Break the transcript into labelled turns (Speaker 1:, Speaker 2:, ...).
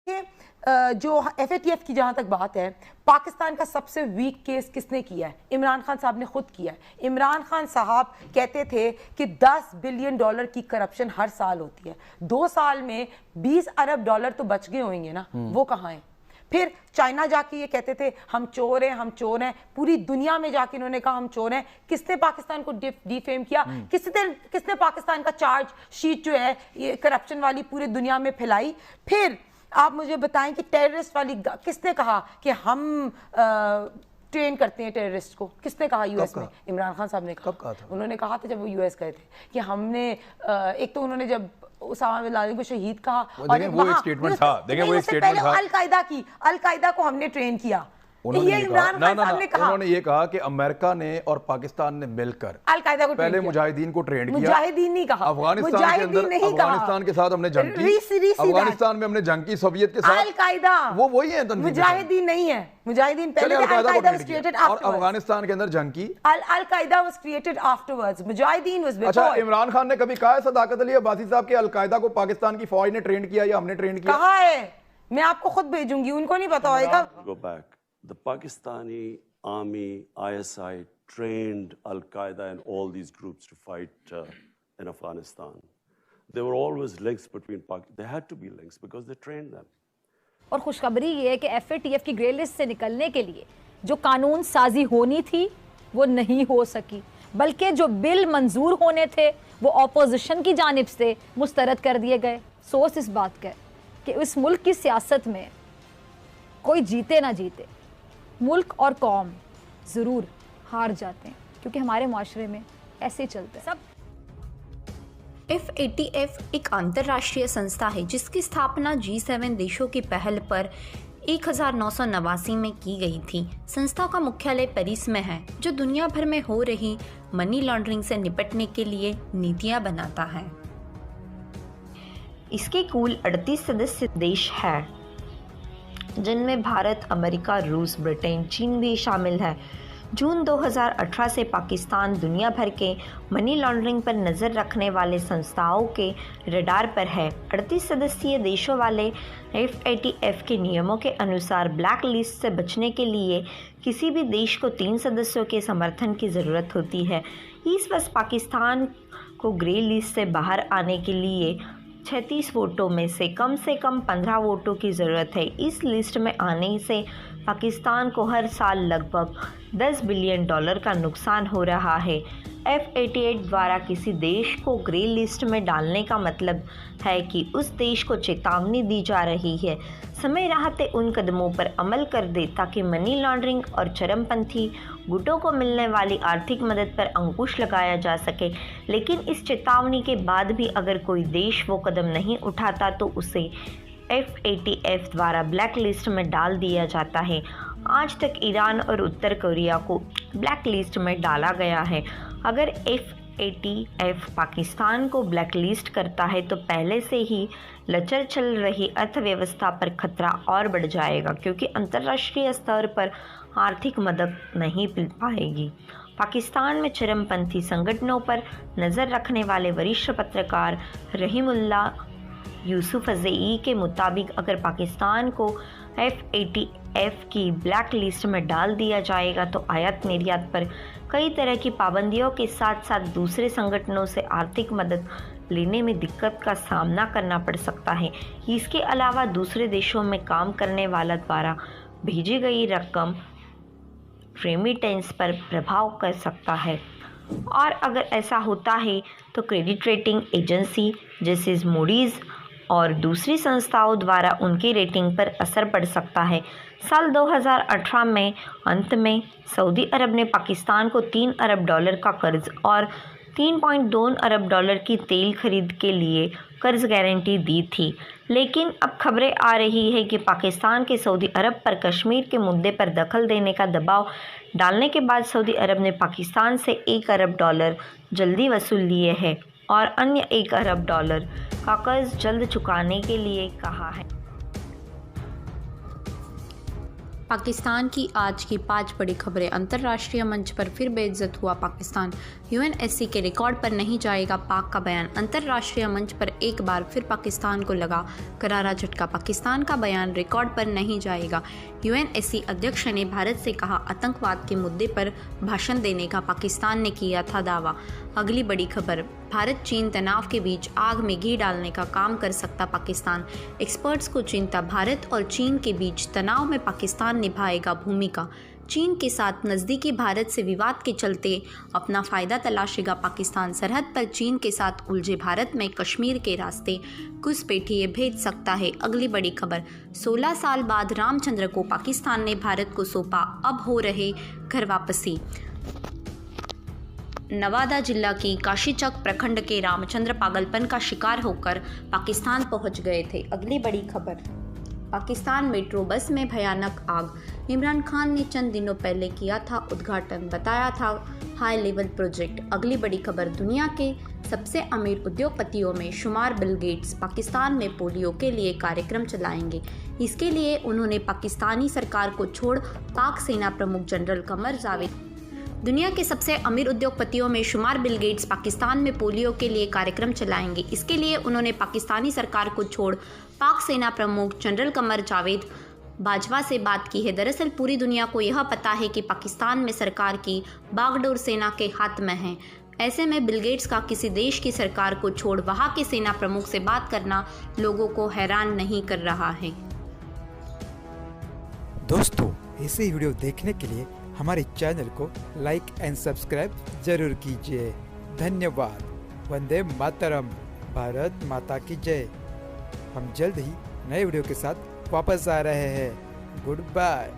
Speaker 1: जो FATF की जहाँ तक बात है, पाकिस्तान का सबसे वीक केस किसने किया है? इमरान खान साहब ने खुद किया है। इमरान खान साहब कहते थे कि $10 बिलियन की करप्शन हर साल होती है। 2 साल में $20 अरब तो बच गए होंगे ना, वो कहाँ हैं? फिर चाइना जाके ये कहते थे हम चोर हैं, हम चोर हैं। पूरी दुनिया में जाके इन्होंने कहा हम चोर हैं। किसने पाकिस्तान को डिफेम किया? किसने पाकिस्तान का चार्ज शीट जो है ये करप्शन वाली पूरी दुनिया में फैलाई? फिर आप मुझे बताएं कि टेररिस्ट वाली किसने कहा कि हम ट्रेन करते हैं टेररिस्ट को? किसने कहा यूएस में? इमरान खान साहब ने कहा था। उन्होंने कहा था जब वो यूएस गए थे कि हमने एक तो उन्होंने जब उसामा बिन लादेन को शहीद कहा और
Speaker 2: वो एक स्टेटमेंट था, देखिए वो एक स्टेटमेंट था,
Speaker 1: अल-कायदा को हमने ट्रेन किया।
Speaker 2: उन्होंने ये कहा कि अमेरिका ने और पाकिस्तान ने मिलकर
Speaker 1: अल-कायदा को
Speaker 2: पहले मुजाहिदीन को ट्रेन किया।
Speaker 1: मुजाहिदीन नहीं कहा,
Speaker 2: अफगानिस्तान के अंदर अफगानिस्तान के साथ हमने जंग की, अफगानिस्तान में हमने जंग की सोवियत के साथ।
Speaker 1: अल-कायदा
Speaker 2: वो वही है,
Speaker 1: मुजाहिदीन नहीं है। मुजाहिदीन पहले, अल-कायदा वाज क्रिएटेड आफ्टरवर्ड्स।
Speaker 2: और अफगानिस्तान के अंदर जंग की,
Speaker 1: Al Qaeda was created afterwards, mujahideen was before.
Speaker 2: अच्छा, इमरान खान ने कभी कहा है सदाकत अली अब्बासी साहब कि अल-कायदा को पाकिस्तान की फौज ने ट्रेन किया या हमने ट्रेन किया?
Speaker 1: कहा है, मैं आपको खुद भेजूंगी, उनको नहीं पता होगा।
Speaker 3: Go back. The Pakistani army, ISI, trained Al-Qaeda and all these groups to fight in Afghanistan. There were always links between Pakistan. There had to be links because they trained them.
Speaker 4: और खुशखबरी ये है कि FATF की grey list से निकलने के लिए जो कानून साजी होनी थी वो नहीं हो सकी, बल्कि जो बिल मंजूर होने थे वो ऑपोजिशन की जानिब से मुस्तरद कर दिए गए। सोच इस बात का कि इस मुल्क की सियासत में कोई जीते ना जीते, मुल्क और कौम ज़रूर हार जाते हैं, क्योंकि हमारे माशरे में ऐसे ही चलते हैं सब।
Speaker 5: FATF एक अंतर्राष्ट्रीय संस्था है जिसकी स्थापना G7 देशों की पहल पर 1989 में की गई थी। संस्था का मुख्यालय पेरिस में है, जो दुनिया भर में हो रही मनी लॉन्ड्रिंग से निपटने के लिए नीतियां बनाता है। इसके कुल 38 सदस्य देश हैं, जिनमें भारत, अमेरिका, रूस, ब्रिटेन, चीन भी शामिल है। जून 2018 से पाकिस्तान दुनिया भर के मनी लॉन्ड्रिंग पर नज़र रखने वाले संस्थाओं के रडार पर है। 38 सदस्यीय देशों वाले FATF के नियमों के अनुसार ब्लैक लिस्ट से बचने के लिए किसी भी देश को 3 सदस्यों के समर्थन की ज़रूरत होती है। इस वर्ष पाकिस्तान को ग्रे लिस्ट से बाहर आने के लिए 36 वोटों में से कम 15 वोटों की ज़रूरत है। इस लिस्ट में आने से पाकिस्तान को हर साल लगभग $10 बिलियन का नुकसान हो रहा है। FATF द्वारा किसी देश को ग्रे लिस्ट में डालने का मतलब है कि उस देश को चेतावनी दी जा रही है, समय रहते उन कदमों पर अमल कर दे ताकि मनी लॉन्ड्रिंग और चरमपंथी गुटों को मिलने वाली आर्थिक मदद पर अंकुश लगाया जा सके। लेकिन इस चेतावनी के बाद भी अगर कोई देश वो कदम नहीं उठाता तो उसे FATF द्वारा ब्लैक लिस्ट में डाल दिया जाता है। आज तक ईरान और उत्तर कोरिया को ब्लैक लिस्ट में डाला गया है। अगर FATF पाकिस्तान को ब्लैक लिस्ट करता है तो पहले से ही लचर चल रही अर्थव्यवस्था पर खतरा और बढ़ जाएगा, क्योंकि अंतर्राष्ट्रीय स्तर पर आर्थिक मदद नहीं मिल पाएगी। पाकिस्तान में चरमपंथी संगठनों पर नज़र रखने वाले वरिष्ठ पत्रकार रहीमुल्ला यूसुफजई के मुताबिक अगर पाकिस्तान को FATF की ब्लैक लिस्ट में डाल दिया जाएगा तो आयात निर्यात पर कई तरह की पाबंदियों के साथ साथ दूसरे संगठनों से आर्थिक मदद लेने में दिक्कत का सामना करना पड़ सकता है। इसके अलावा दूसरे देशों में काम करने वाला द्वारा भेजी गई रकम रेमिटेंस पर प्रभाव कर सकता है, और अगर ऐसा होता है तो क्रेडिट रेटिंग एजेंसी जैसे मूडीज़ और दूसरी संस्थाओं द्वारा उनकी रेटिंग पर असर पड़ सकता है। साल 2018 में अंत में सऊदी अरब ने पाकिस्तान को $3 अरब का कर्ज और $3.2 अरब की तेल खरीद के लिए कर्ज गारंटी दी थी। लेकिन अब खबरें आ रही है कि पाकिस्तान के सऊदी अरब पर कश्मीर के मुद्दे पर दखल देने का दबाव डालने के बाद सऊदी अरब ने पाकिस्तान से $1 अरब जल्दी वसूल लिए हैं और अन्य $1 अरब का कर्ज जल्द चुकाने के लिए कहा है। पाकिस्तान की आज की 5 बड़ी खबरें। अंतर्राष्ट्रीय मंच पर फिर बेइज्जत हुआ पाकिस्तान।
Speaker 6: यूएनएससी के रिकॉर्ड पर नहीं जाएगा पाक का बयान। अंतर्राष्ट्रीय मंच पर एक बार फिर पाकिस्तान को लगा करारा झटका। पाकिस्तान का बयान रिकॉर्ड पर नहीं जाएगा। यूएनएससी अध्यक्ष ने भारत से कहा, आतंकवाद के मुद्दे पर भाषण देने का पाकिस्तान ने किया था दावा। अगली बड़ी खबर, भारत चीन तनाव के बीच आग में घी डालने का काम कर सकता पाकिस्तान। एक्सपर्ट्स को चिंता, भारत और चीन के बीच तनाव में पाकिस्तान निभाएगा भूमिका। चीन के साथ नज़दीकी भारत से विवाद के चलते अपना फ़ायदा तलाशेगा पाकिस्तान। सरहद पर चीन के साथ उलझे भारत में कश्मीर के रास्ते घुसपैठिए भेज सकता है। अगली बड़ी खबर, 16 साल बाद रामचंद्र को पाकिस्तान ने भारत को सौंपा, अब हो रहे घर वापसी। नवादा जिला की काशीचक प्रखंड के रामचंद्र पागलपन का शिकार होकर पाकिस्तान पहुंच गए थे। अगली बड़ी खबर, पाकिस्तान मेट्रो बस में भयानक आग। इमरान खान ने चंद दिनों पहले किया था उद्घाटन, बताया था हाई लेवल प्रोजेक्ट। अगली बड़ी खबर, दुनिया के सबसे अमीर उद्योगपतियों में शुमार बिल गेट्स पाकिस्तान में पोलियो के लिए कार्यक्रम चलाएंगे। इसके लिए उन्होंने पाकिस्तानी सरकार को छोड़ पाक सेना प्रमुख जनरल कमर जावेद। दुनिया के सबसे अमीर उद्योगपतियों में शुमार बिल गेट्स पाकिस्तान में पोलियो के लिए कार्यक्रम चलाएंगे। इसके लिए उन्होंने पाकिस्तानी सरकार को छोड़ पाक सेना प्रमुख जनरल कमर जावेद बाजवा से बात की है। दरअसल पूरी दुनिया को यह पता है कि पाकिस्तान में सरकार की बागडोर सेना के हाथ में है। ऐसे में बिल गेट्स का किसी देश की सरकार को छोड़ वहां के सेना प्रमुख से बात करना लोगों को हैरान नहीं कर रहा है।
Speaker 7: दोस्तों, ऐसे वीडियो देखने के लिए हमारे चैनल को लाइक एंड सब्सक्राइब जरूर कीजिए। धन्यवाद। वंदे मातरम। भारत माता की जय। हम जल्द ही नए वीडियो के साथ वापस आ रहे हैं। Good bye.